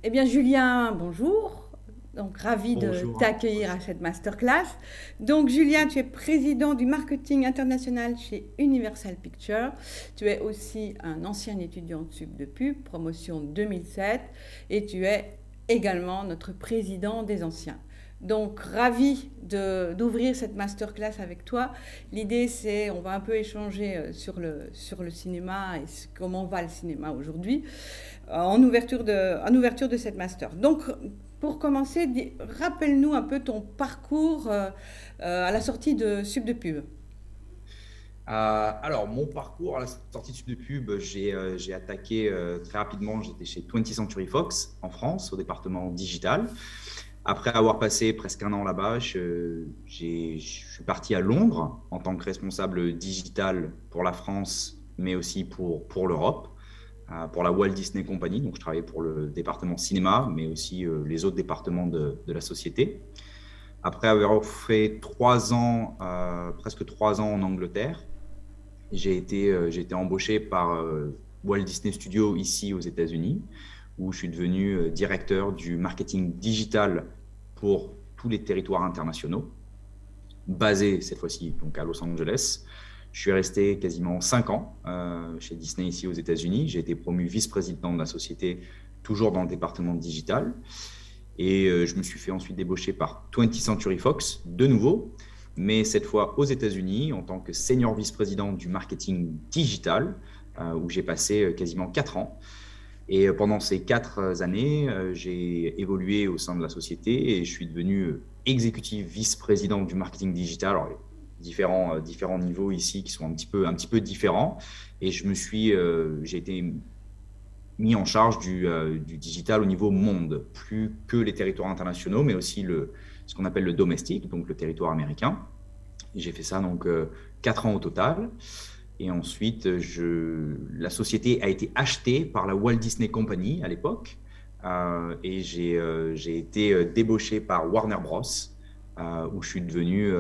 Eh bien, Julien, bonjour. Donc, ravi de Bonjour. t'accueillir à cette masterclass. Donc, Julien, tu es président du marketing international chez Universal Pictures. Tu es aussi un ancien étudiant de Sub de Pub, promotion 2007, et tu es également notre président des anciens. Donc, ravi d'ouvrir cette masterclass avec toi. L'idée, c'est, on va un peu échanger sur le cinéma et comment va le cinéma aujourd'hui en ouverture de cette master. Donc, pour commencer, rappelle-nous un peu ton parcours à la sortie de Sub de Pub. Alors, mon parcours à la sortie de Sud de Pub, j'ai attaqué très rapidement. J'étais chez 20th Century Fox en France, au département digital. Après avoir passé presque un an là-bas, je suis parti à Londres en tant que responsable digital pour la France, mais aussi pour l'Europe, pour la Walt Disney Company. Donc, je travaillais pour le département cinéma, mais aussi les autres départements de la société. Après avoir fait 3 ans, presque 3 ans en Angleterre, j'ai été embauché par Walt Disney Studios ici aux États-Unis, où je suis devenu directeur du marketing digital pour tous les territoires internationaux, basé cette fois-ci donc à Los Angeles. Je suis resté quasiment 5 ans chez Disney ici aux États-Unis. J'ai été promu vice-président de la société, toujours dans le département digital. Et je me suis fait ensuite débaucher par 20th Century Fox, de nouveau, mais cette fois aux États-Unis en tant que senior vice-président du marketing digital, où j'ai passé quasiment 4 ans. Et pendant ces 4 années, j'ai évolué au sein de la société et je suis devenu exécutif vice-président du marketing digital. Alors, différents niveaux ici qui sont un petit peu différents. Et j'ai été mis en charge du digital au niveau monde, plus que les territoires internationaux, mais aussi ce qu'on appelle le domestique, donc le territoire américain. Et j'ai fait ça donc 4 ans au total. Et ensuite, la société a été achetée par la Walt Disney Company à l'époque. Et j'ai été débauché par Warner Bros, où je suis devenu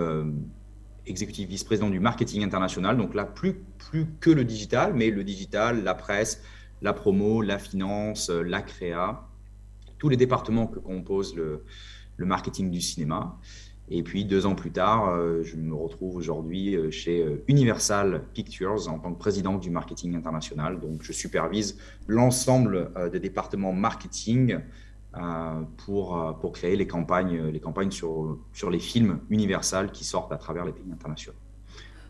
exécutif vice-président du marketing international. Donc là, plus que le digital, mais le digital, la presse, la promo, la finance, la créa, tous les départements que compose le marketing du cinéma. Et puis 2 ans plus tard, je me retrouve aujourd'hui chez Universal Pictures en tant que président du marketing international. Donc je supervise l'ensemble des départements marketing pour créer les campagnes sur les films Universal qui sortent à travers les pays internationaux.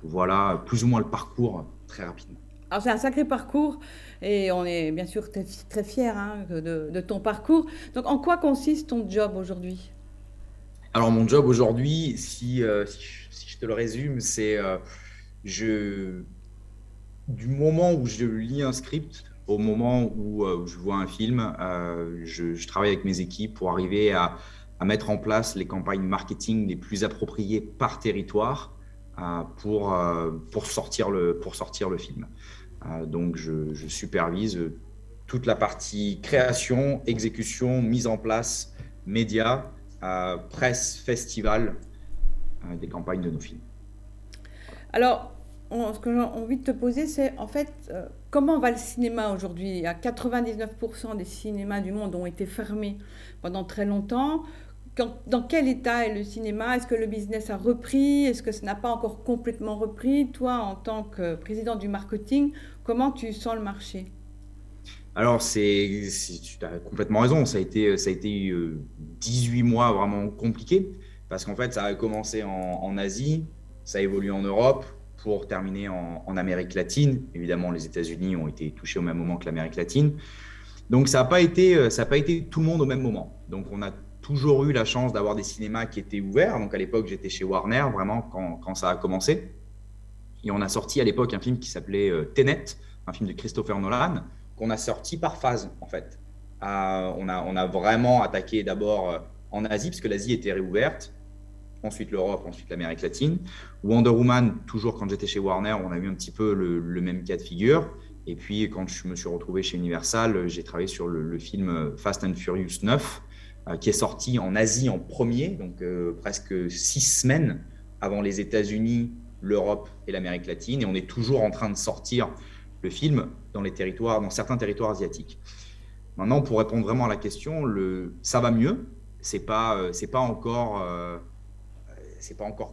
Voilà plus ou moins le parcours très rapidement. Alors, c'est un sacré parcours et on est bien sûr très, très fiers hein, de ton parcours. Donc, en quoi consiste ton job aujourd'hui? Alors, mon job aujourd'hui, si je te le résume, c'est je, du moment où je lis un script au moment où je vois un film, je travaille avec mes équipes pour arriver à mettre en place les campagnes marketing les plus appropriées par territoire pour sortir le film. Donc, je supervise toute la partie création, exécution, mise en place, médias, presse, festival, des campagnes de nos films. Voilà. Alors, ce que j'ai envie de te poser, c'est en fait, comment va le cinéma aujourd'hui? Il y a 99% des cinémas du monde ont été fermés pendant très longtemps. Dans quel état est le cinéma? Est-ce que le business a repris? Est-ce que ça n'a pas encore complètement repris? Toi, en tant que président du marketing, comment tu sens le marché? Alors, tu as complètement raison. Ça a été 18 mois vraiment compliqués parce qu'en fait, ça a commencé en Asie, ça a évolué en Europe pour terminer en Amérique latine. Évidemment, les États-Unis ont été touchés au même moment que l'Amérique latine. Donc, ça a pas été tout le monde au même moment. Donc, on a toujours eu la chance d'avoir des cinémas qui étaient ouverts. Donc, à l'époque, j'étais chez Warner, vraiment, quand ça a commencé. Et on a sorti à l'époque un film qui s'appelait Tenet, un film de Christopher Nolan, qu'on a sorti par phase, en fait. On a vraiment attaqué d'abord en Asie, parce que l'Asie était réouverte, ensuite l'Europe, ensuite l'Amérique latine. Wonder Woman, toujours quand j'étais chez Warner, on a eu un petit peu le même cas de figure. Et puis, quand je me suis retrouvé chez Universal, j'ai travaillé sur le film Fast and Furious 9, qui est sorti en Asie en premier, donc presque 6 semaines avant les États-Unis, l'Europe et l'Amérique latine. Et on est toujours en train de sortir le film dans certains territoires asiatiques. Maintenant, pour répondre vraiment à la question, ça va mieux. C'est pas encore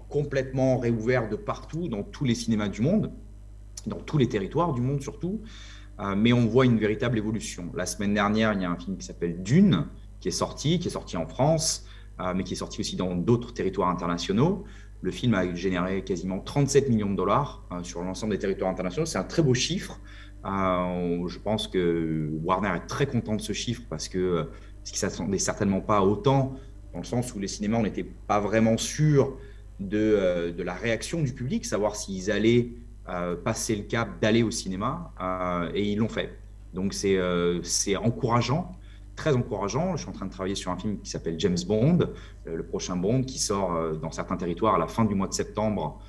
complètement réouvert de partout, dans tous les cinémas du monde, dans tous les territoires du monde surtout, mais on voit une véritable évolution. La semaine dernière, il y a un film qui s'appelle Dune, qui est sorti en France, mais qui est sorti aussi dans d'autres territoires internationaux. Le film a généré quasiment 37 millions de dollars sur l'ensemble des territoires internationaux. C'est un très beau chiffre. Je pense que Warner est très content de ce chiffre parce qu'il ne s'attendait certainement pas à autant, dans le sens où les cinémas, on n'était pas vraiment sûr de la réaction du public, savoir s'ils allaient passer le cap d'aller au cinéma, et ils l'ont fait. Donc c'est encourageant, très encourageant. Je suis en train de travailler sur un film qui s'appelle James Bond, le prochain Bond, qui sort dans certains territoires à la fin du mois de septembre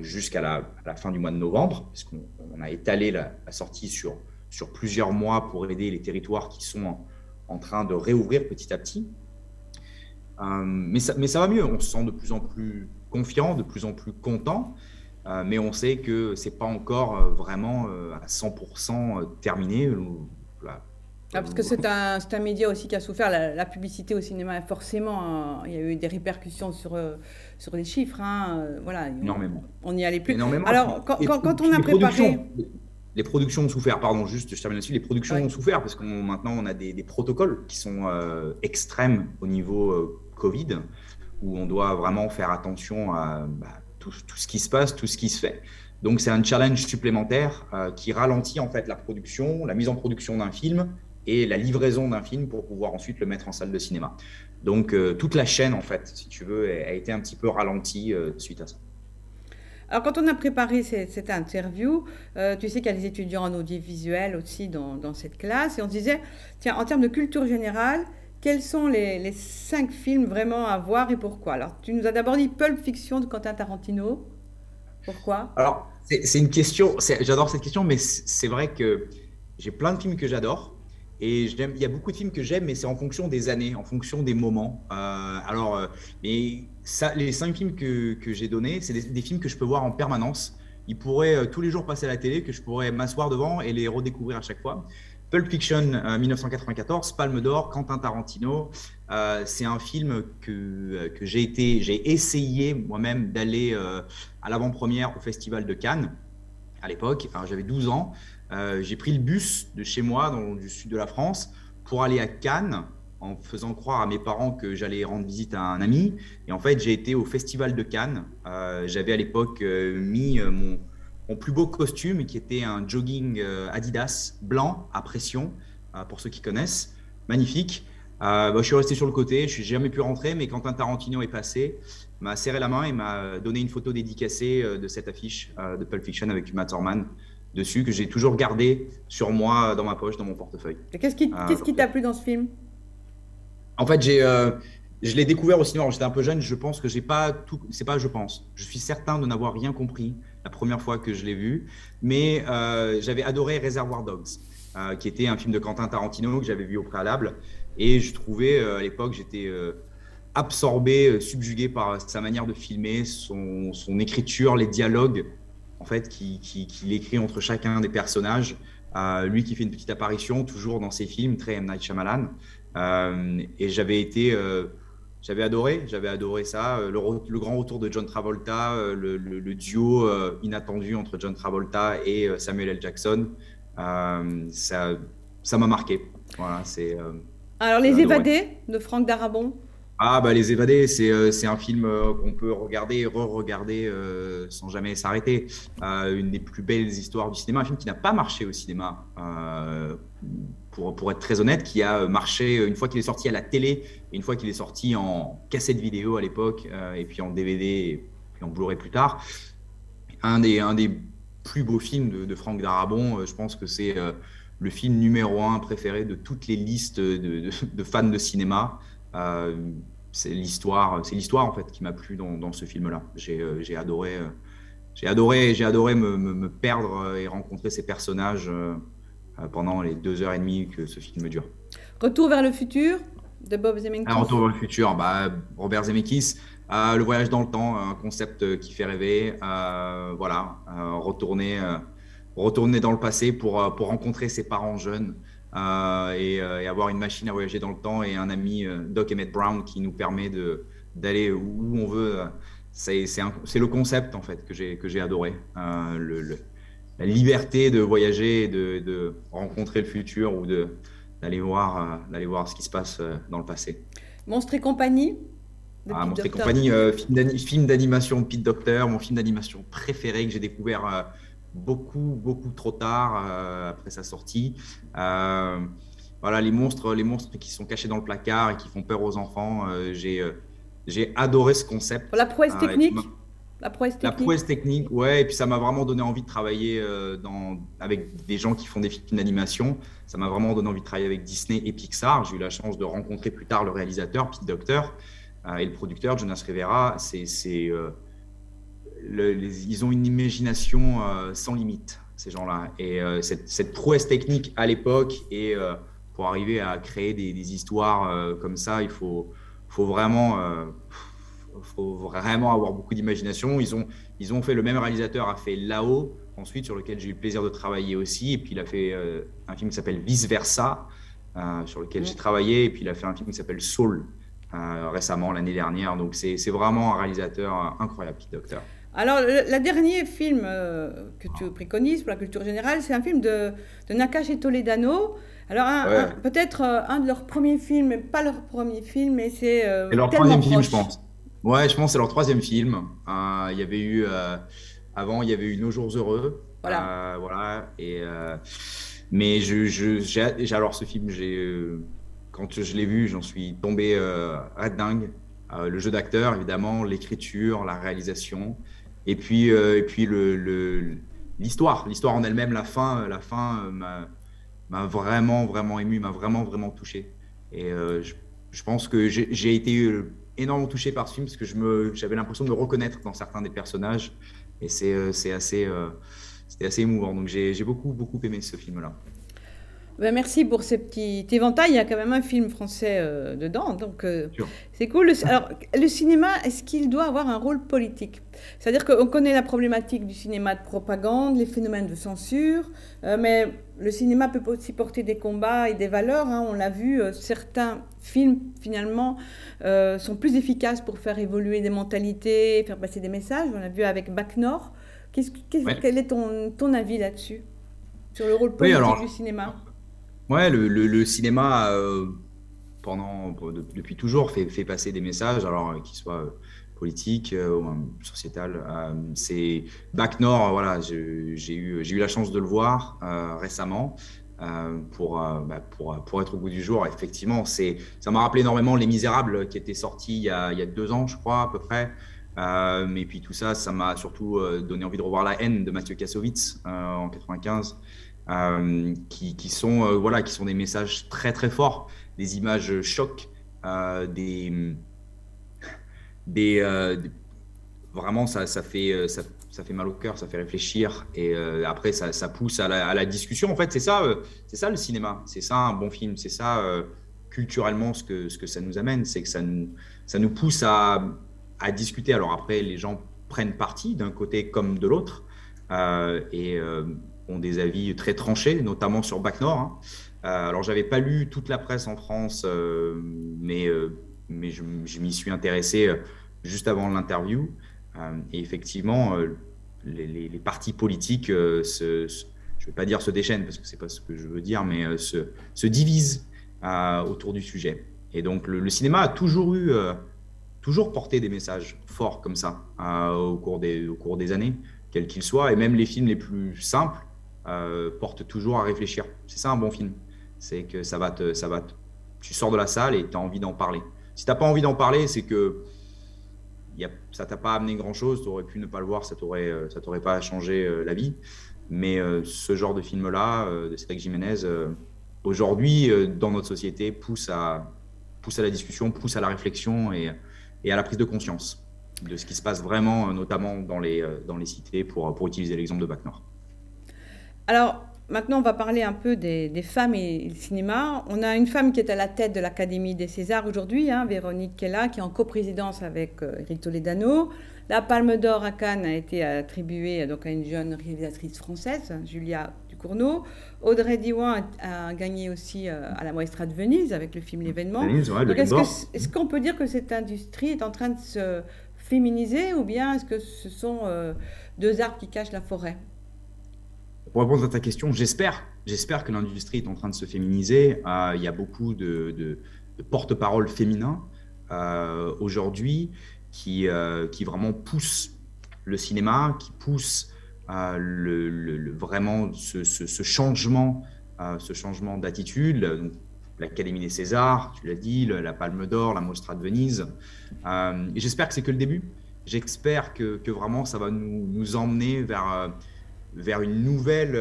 jusqu'à la fin du mois de novembre, parce qu'on a étalé la sortie sur plusieurs mois pour aider les territoires qui sont en train de réouvrir petit à petit. Mais ça va mieux, on se sent de plus en plus confiant, de plus en plus content, mais on sait que ce n'est pas encore vraiment à 100% terminé. Parce que c'est un média aussi qui a souffert, la publicité au cinéma, forcément, il y a eu des répercussions sur les chiffres. Voilà, énormément. On n'y allait plus. Énormément. Alors, quand on a préparé... Les productions ont souffert, pardon, juste je termine là-dessus, les productions ont souffert parce que maintenant on a des protocoles qui sont extrêmes au niveau Covid, où on doit vraiment faire attention à tout ce qui se passe, tout ce qui se fait. Donc c'est un challenge supplémentaire qui ralentit en fait la production, la mise en production d'un film et la livraison d'un film pour pouvoir ensuite le mettre en salle de cinéma. Donc toute la chaîne en fait, si tu veux, a été un petit peu ralentie suite à ça. Alors, quand on a préparé cette interview, tu sais qu'il y a des étudiants en audiovisuel aussi dans cette classe, et on se disait, tiens, en termes de culture générale, quels sont les 5 films vraiment à voir et pourquoi? Alors, tu nous as d'abord dit Pulp Fiction de Quentin Tarantino. Pourquoi? Alors, c'est une question, j'adore cette question, mais c'est vrai que j'ai plein de films que j'adore. Et il y a beaucoup de films que j'aime, mais c'est en fonction des années, en fonction des moments. Mais les 5 films que j'ai donnés, c'est des films que je peux voir en permanence. Ils pourraient tous les jours passer à la télé, que je pourrais m'asseoir devant et les redécouvrir à chaque fois. Pulp Fiction, 1994, Palme d'Or, Quentin Tarantino. C'est un film que j'ai essayé moi-même d'aller à l'avant-première au Festival de Cannes à l'époque. J'avais 12 ans. J'ai pris le bus de chez moi, du sud de la France, pour aller à Cannes, en faisant croire à mes parents que j'allais rendre visite à un ami. Et en fait, j'ai été au Festival de Cannes. J'avais à l'époque mis mon plus beau costume, qui était un jogging Adidas blanc à pression, pour ceux qui connaissent. Magnifique. Je suis resté sur le côté, je n'ai jamais pu rentrer, mais Quentin Tarantino est passé, m'a serré la main et m'a donné une photo dédicacée de cette affiche de Pulp Fiction avec Uma Thurman dessus, que j'ai toujours gardé sur moi, dans ma poche, dans mon portefeuille. Qu'est-ce qui t'a plu dans ce film? En fait, je l'ai découvert au cinéma. J'étais un peu jeune, je pense que j'ai pas tout. C'est pas je pense. Je suis certain de n'avoir rien compris la première fois que je l'ai vu. Mais j'avais adoré Reservoir Dogs, qui était un film de Quentin Tarantino que j'avais vu au préalable. Et je trouvais, à l'époque, j'étais absorbé, subjugué par sa manière de filmer, son écriture, les dialogues en fait, qu'il écrit entre chacun des personnages. Lui qui fait une petite apparition toujours dans ses films, très M. Night Shyamalan. Et j'avais adoré ça. Le grand retour de John Travolta, le duo inattendu entre John Travolta et Samuel L. Jackson, ça m'a marqué. Voilà, Alors, Les Évadés de Franck Darabont. Les Évadés, c'est un film qu'on peut regarder et re-regarder sans jamais s'arrêter. Une des plus belles histoires du cinéma, un film qui n'a pas marché au cinéma, pour être très honnête, qui a marché une fois qu'il est sorti à la télé, et une fois qu'il est sorti en cassette vidéo à l'époque, et puis en DVD, et puis en Blu-ray plus tard. Un des plus beaux films de Franck Darabont, je pense que c'est le film numéro 1 préféré de toutes les listes de fans de cinéma. C'est l'histoire en fait qui m'a plu dans ce film-là. J'ai adoré me perdre et rencontrer ces personnages pendant les 2h30 que ce film dure. Retour vers le futur de Bob Zemeckis. Retour vers le futur, Robert Zemeckis. Le voyage dans le temps, un concept qui fait rêver. Retourner dans le passé pour rencontrer ses parents jeunes. et avoir une machine à voyager dans le temps et un ami, Doc Emmett Brown, qui nous permet d'aller où on veut. C'est le concept en fait que j'ai adoré. La liberté de voyager, de rencontrer le futur ou d'aller voir ce qui se passe dans le passé. Monstres et compagnie de Pete Monstres et Docter. compagnie, film d'animation de Pete Docter, mon film d'animation préféré que j'ai découvert beaucoup trop tard après sa sortie. Voilà, les monstres qui sont cachés dans le placard et qui font peur aux enfants. J'ai adoré ce concept. La prouesse technique. La prouesse technique, ouais, et puis ça m'a vraiment donné envie de travailler avec des gens qui font des films d'animation. Ça m'a vraiment donné envie de travailler avec Disney et Pixar. J'ai eu la chance de rencontrer plus tard le réalisateur, Pete Docter, et le producteur, Jonas Rivera. Ils ont une imagination sans limite, ces gens-là. Et cette prouesse technique à l'époque, et pour arriver à créer des histoires comme ça, il faut vraiment avoir beaucoup d'imagination. Ils ont fait, le même réalisateur a fait Là-haut, ensuite, sur lequel j'ai eu le plaisir de travailler aussi. Et puis, il a fait un film qui s'appelle Vice Versa, sur lequel j'ai travaillé. Et puis, il a fait un film qui s'appelle Soul, récemment, l'année dernière. Donc, c'est vraiment un réalisateur incroyable, Pete Docter. Alors, le dernier film que tu préconises pour la culture générale, c'est un film de Nakache et Toledano. Alors, peut-être un de leurs premiers films, mais pas leur premier film, mais c'est leur troisième film, je pense. Ouais, je pense que c'est leur troisième film. Il y avait eu, avant, il y avait eu Nos jours heureux. Voilà. Voilà. Mais alors, ce film, quand je l'ai vu, j'en suis tombé red dingue. Le jeu d'acteur, évidemment, l'écriture, la réalisation. Et puis l'histoire en elle-même, la fin m'a vraiment ému, m'a vraiment touché. Et je pense que j'ai été énormément touché par ce film parce que j'avais l'impression de me reconnaître dans certains des personnages. Et c'était assez émouvant. Donc j'ai beaucoup aimé ce film-là. Ben merci pour ce petit éventail. Il y a quand même un film français dedans, donc c'est cool. Alors, le cinéma, est-ce qu'il doit avoir un rôle politique? C'est-à-dire qu'on connaît la problématique du cinéma de propagande, les phénomènes de censure, mais le cinéma peut aussi porter des combats et des valeurs. Hein. On l'a vu, certains films, finalement, sont plus efficaces pour faire évoluer des mentalités, faire passer des messages. On l'a vu avec Bac Nord. Quel est ton avis là-dessus, sur le rôle politique du cinéma? Ouais, le cinéma, depuis toujours, fait passer des messages, alors qu'ils soient politiques ou sociétal. C'est Bac Nord, voilà, j'ai eu la chance de le voir récemment pour être au goût du jour. Effectivement, ça m'a rappelé énormément Les Misérables, qui était sorti il y a 2 ans, je crois, à peu près. Mais puis tout ça m'a surtout donné envie de revoir La haine de Mathieu Kassovitz en 95. Qui sont des messages très forts, des images chocs, vraiment ça fait mal au cœur, ça fait réfléchir, et après ça pousse à la discussion. En fait, c'est ça le cinéma, c'est ça un bon film, c'est ça culturellement ce que ça nous amène, c'est que ça nous pousse à discuter. Alors après, les gens prennent parti d'un côté comme de l'autre, ont des avis très tranchés, notamment sur Bac Nord. Hein. Alors, j'avais pas lu toute la presse en France, mais je m'y suis intéressé juste avant l'interview. Et effectivement, les partis politiques, je ne vais pas dire se déchaînent, parce que c'est pas ce que je veux dire, mais se divisent autour du sujet. Et donc, le cinéma a toujours porté des messages forts comme ça au cours des années, quels qu'ils soient, et même les films les plus simples portent toujours à réfléchir. C'est ça un bon film, c'est que tu sors de la salle et tu as envie d'en parler. Si tu n'as pas envie d'en parler, c'est que ça t'a pas amené grand chose, tu aurais pu ne pas le voir, ça t'aurait pas changé la vie. Mais ce genre de film-là, de Cédric Jiménez, aujourd'hui, dans notre société, pousse à la discussion, pousse à la réflexion et à la prise de conscience de ce qui se passe vraiment, notamment dans les cités, pour utiliser l'exemple de Bac Nord. Alors, maintenant, on va parler un peu des femmes et le cinéma. On a une femme qui est à la tête de l'Académie des Césars aujourd'hui, hein, Véronique Kella, qui est en coprésidence avec Éric Toledano. La Palme d'Or à Cannes a été attribuée donc, à une jeune réalisatrice française, Julia Cournot. Audrey Diwan a gagné aussi à la Mostra de Venise avec le film L'événement. Venise, ouais, Donc, le est-ce qu'on peut dire que cette industrie est en train de se féminiser ou bien est-ce que ce sont deux arbres qui cachent la forêt? Pour répondre à ta question, j'espère que l'industrie est en train de se féminiser. Il y a beaucoup de porte-parole féminins aujourd'hui qui vraiment poussent le cinéma, qui poussent vraiment ce changement d'attitude. Donc, l'Académie des Césars, tu l'as dit, la Palme d'Or, la Mostra de Venise. Et j'espère que c'est que le début. J'espère que vraiment ça va nous emmener vers une nouvelle,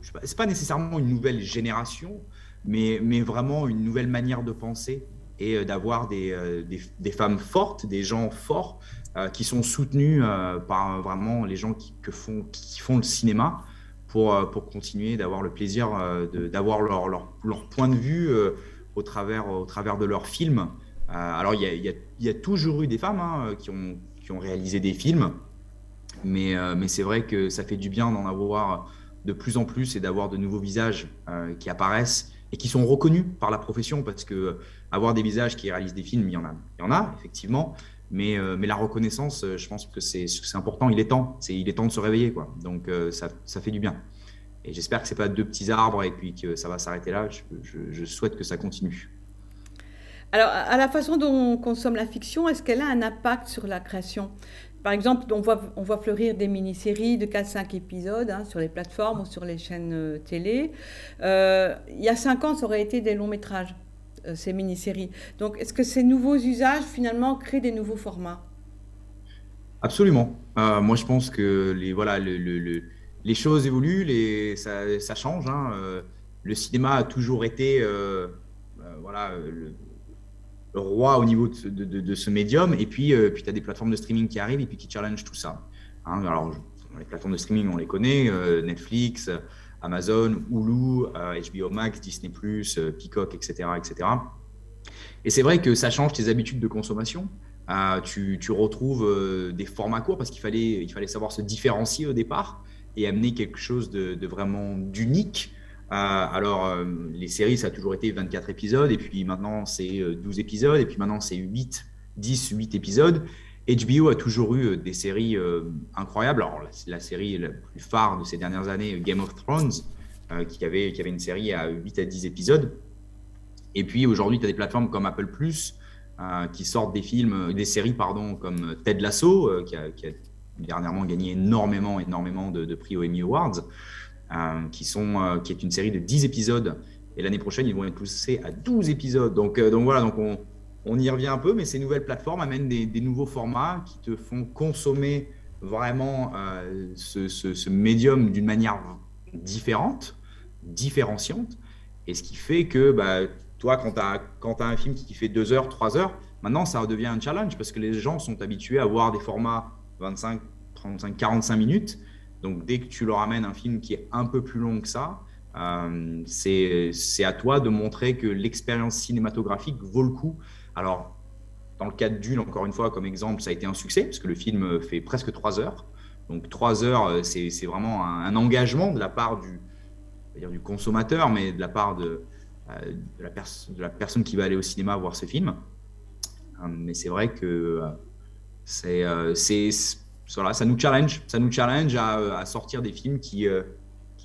c'est pas nécessairement une nouvelle génération, mais vraiment une nouvelle manière de penser et d'avoir des femmes fortes, des gens forts qui sont soutenus par vraiment les gens qui font le cinéma pour continuer d'avoir le plaisir d'avoir leur point de vue au travers de leurs films. Alors, il y a toujours eu des femmes qui ont réalisé des films, mais c'est vrai que ça fait du bien d'en avoir de plus en plus et d'avoir de nouveaux visages qui apparaissent et qui sont reconnus par la profession, parce que avoir des visages qui réalisent des films, il y en a effectivement, mais la reconnaissance, je pense que c'est important, il est temps de se réveiller, quoi. Donc ça fait du bien. Et j'espère que ce n'est pas deux petits arbres et puis que ça va s'arrêter là. Je souhaite que ça continue. Alors, à la façon dont on consomme la fiction, est-ce qu'elle a un impact sur la création? Par exemple, on voit fleurir des mini-séries de 4-5 épisodes sur les plateformes ou sur les chaînes télé. Il y a 5 ans, ça aurait été des longs métrages, ces mini-séries. Donc, est-ce que ces nouveaux usages, finalement, créent des nouveaux formats? Absolument. Moi, je pense que les choses évoluent, ça change, hein. Le cinéma a toujours été le roi au niveau de ce médium. Et puis tu as des plateformes de streaming qui arrivent et puis qui challenge tout ça. Hein. Alors, les plateformes de streaming, on les connaît, Netflix, Amazon, Hulu, HBO Max, Disney+, Peacock, etc., etc. Et c'est vrai que ça change tes habitudes de consommation. Tu retrouves des formats courts parce qu'il fallait savoir se différencier au départ et amener quelque chose de vraiment d'unique. Alors, les séries, ça a toujours été 24 épisodes, et puis maintenant, c'est 12 épisodes, et puis maintenant, c'est 8 épisodes. HBO a toujours eu des séries incroyables. Alors, la série la plus phare de ces dernières années, Game of Thrones, qui avait une série à 8 à 10 épisodes. Et puis, aujourd'hui, tu as des plateformes comme Apple+, qui sortent des séries, comme Ted Lasso, qui a dernièrement gagné énormément de prix aux Emmy Awards. Qui est une série de 10 épisodes. Et l'année prochaine, ils vont être poussés à 12 épisodes. Donc voilà, on y revient un peu, mais ces nouvelles plateformes amènent des nouveaux formats qui te font consommer vraiment ce médium d'une manière différenciante. Et ce qui fait que toi, quand tu as un film qui fait 2 heures, 3 heures, maintenant, ça devient un challenge parce que les gens sont habitués à voir des formats 25, 35, 45 minutes. Donc, dès que tu leur amènes un film qui est un peu plus long que ça, c'est à toi de montrer que l'expérience cinématographique vaut le coup. Alors, dans le cas de Dune, encore une fois, comme exemple, ça a été un succès, parce que le film fait presque 3 heures. Donc, 3 heures, c'est vraiment un engagement de la part du consommateur, mais de la part de la personne qui va aller au cinéma voir ce film. Mais c'est vrai que voilà, ça nous challenge à sortir des films qui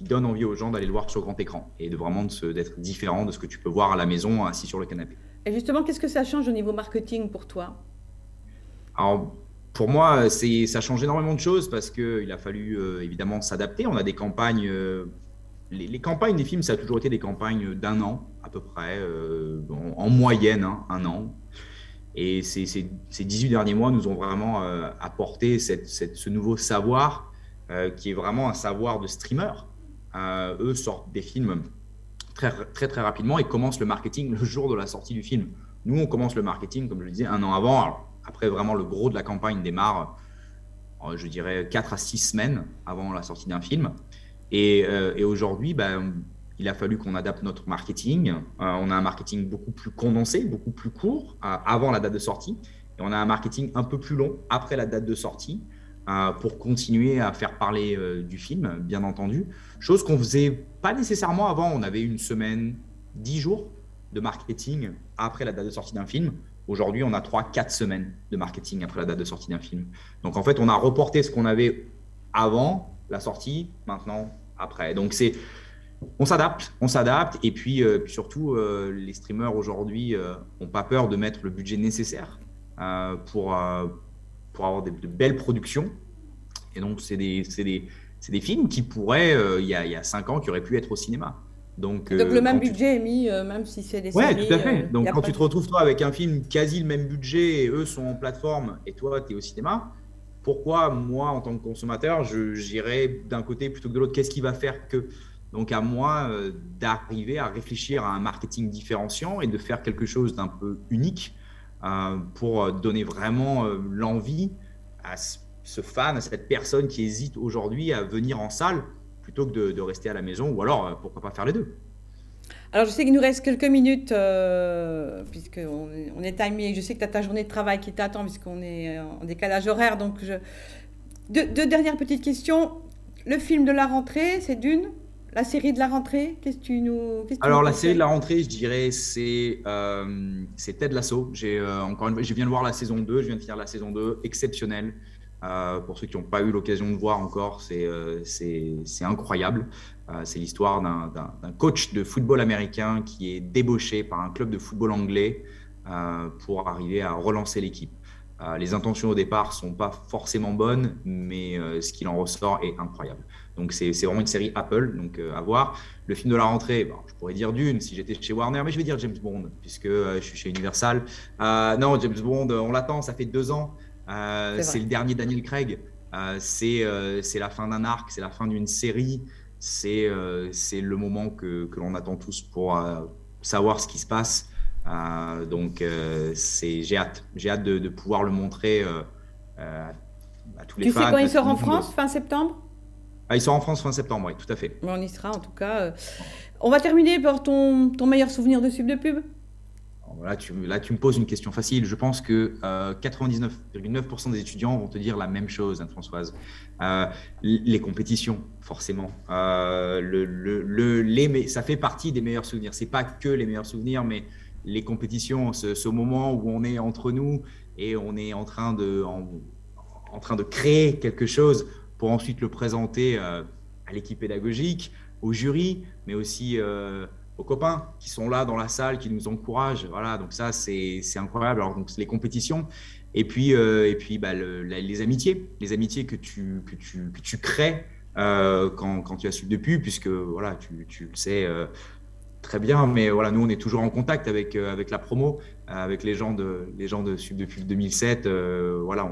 donnent envie aux gens d'aller le voir sur grand écran et d'être différent de ce que tu peux voir à la maison assis sur le canapé. Et justement, qu'est-ce que ça change au niveau marketing pour toi? Alors, pour moi, ça change énormément de choses parce qu'il a fallu évidemment s'adapter. On a des campagnes, les campagnes des films, ça a toujours été des campagnes d'1 an à peu près, en moyenne, 1 an. Et ces 18 derniers mois nous ont vraiment apporté ce nouveau savoir qui est vraiment un savoir de streamer. Eux sortent des films très, très, très rapidement et commencent le marketing le jour de la sortie du film. Nous, on commence le marketing, comme je le disais, 1 an avant. Alors, après, vraiment, le gros de la campagne démarre, je dirais, 4 à 6 semaines avant la sortie d'un film. Et aujourd'hui, il a fallu qu'on adapte notre marketing. On a un marketing beaucoup plus condensé, beaucoup plus court avant la date de sortie. Et on a un marketing un peu plus long après la date de sortie pour continuer à faire parler du film, bien entendu. Chose qu'on faisait pas nécessairement avant. On avait une semaine, 10 jours de marketing après la date de sortie d'un film. Aujourd'hui, on a 3-4 semaines de marketing après la date de sortie d'un film. Donc, en fait, on a reporté ce qu'on avait avant la sortie, maintenant, après. Donc, on s'adapte. Et puis, surtout, les streamers aujourd'hui n'ont pas peur de mettre le budget nécessaire pour avoir de belles productions. Et donc, c'est des films qui pourraient, il y a 5 ans, qui auraient pu être au cinéma. Donc le même budget est mis, même si c'est des séries. Ouais, tout à fait. Donc, quand tu te retrouves, toi, avec un film quasi le même budget, et eux sont en plateforme, et toi, tu es au cinéma, pourquoi, moi, en tant que consommateur, j'irais d'un côté plutôt que de l'autre? Qu'est-ce qui va faire que… Donc, à moi d'arriver à réfléchir à un marketing différenciant et de faire quelque chose d'un peu unique pour donner vraiment l'envie à ce fan, à cette personne qui hésite aujourd'hui à venir en salle plutôt que de rester à la maison, ou alors pourquoi pas faire les deux. Alors, je sais qu'il nous reste quelques minutes, puisqu'on est timé. Je sais que tu as ta journée de travail qui t'attend, puisqu'on est en décalage horaire. Donc, deux dernières petites questions. Le film de la rentrée, c'est d'une. La série de la rentrée, qu'est-ce que tu nous Alors, la série de la rentrée, je dirais, c'est Ted Lasso. Encore une fois, je viens de voir la saison 2, je viens de finir la saison 2, exceptionnelle. Pour ceux qui n'ont pas eu l'occasion de voir encore, c'est incroyable. C'est l'histoire d'un coach de football américain qui est débauché par un club de football anglais pour arriver à relancer l'équipe. Les intentions au départ ne sont pas forcément bonnes, mais ce qu'il en ressort est incroyable. Donc, c'est vraiment une série Apple, donc à voir. Le film de la rentrée, bon, je pourrais dire Dune si j'étais chez Warner, mais je vais dire James Bond, puisque je suis chez Universal. Non, James Bond, on l'attend, ça fait 2 ans. C'est le dernier Daniel Craig. C'est la fin d'un arc, c'est la fin d'une série. C'est le moment que l'on attend tous pour savoir ce qui se passe. Donc, j'ai hâte de pouvoir le montrer à tous les fans. Tu sais quand il sort en France, fin septembre? Il sort en France fin septembre, oui, tout à fait. On y sera en tout cas. On va terminer par ton meilleur souvenir de sub de pub. Là, tu me poses une question facile. Je pense que 99,9% des étudiants vont te dire la même chose, Anne-Françoise. Les compétitions, forcément. Ça fait partie des meilleurs souvenirs. Ce n'est pas que les meilleurs souvenirs, mais les compétitions, ce moment où on est entre nous et on est en train de créer quelque chose pour ensuite le présenter à l'équipe pédagogique, au jury, mais aussi aux copains qui sont là dans la salle, qui nous encouragent. Voilà, donc ça, c'est incroyable. Alors, donc, les compétitions et puis les amitiés que tu crées quand tu as Sub de Pub, puisque voilà, tu le sais très bien, mais voilà, nous, on est toujours en contact avec la avec les gens de Sub de Pub 2007. Voilà,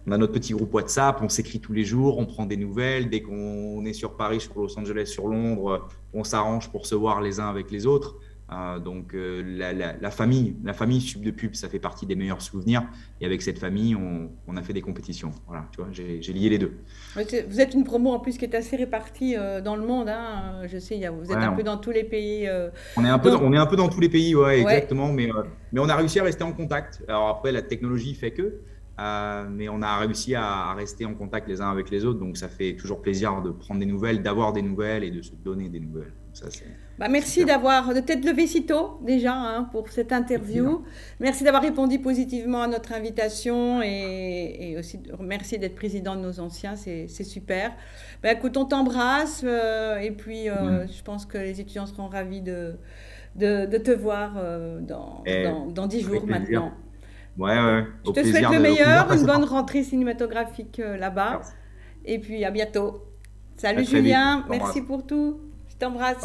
on a notre petit groupe WhatsApp, on s'écrit tous les jours, on prend des nouvelles. Dès qu'on est sur Paris, sur Los Angeles, sur Londres, on s'arrange pour se voir les uns avec les autres. Donc, la famille Sub de Pub, ça fait partie des meilleurs souvenirs. Et avec cette famille, on a fait des compétitions. Voilà, tu vois, j'ai lié les deux. Vous êtes une promo en plus qui est assez répartie dans le monde. Hein. Je sais, vous êtes un peu dans tous les pays. On est un peu dans tous les pays, ouais, exactement. Mais on a réussi à rester en contact. Alors après, la technologie fait que. Mais on a réussi à rester en contact les uns avec les autres, donc ça fait toujours plaisir de prendre des nouvelles, d'avoir des nouvelles et de se donner des nouvelles. Ça, merci de t'être levé si tôt déjà pour cette interview. Merci d'avoir répondu positivement à notre invitation et aussi merci d'être président de nos anciens, c'est super. Écoute, on t'embrasse et puis je pense que les étudiants seront ravis de te voir dans 10 jours maintenant. Ouais. Je te souhaite le meilleur, une bonne rentrée cinématographique là-bas. Et puis à bientôt. Salut Julien, merci pour tout. Je t'embrasse.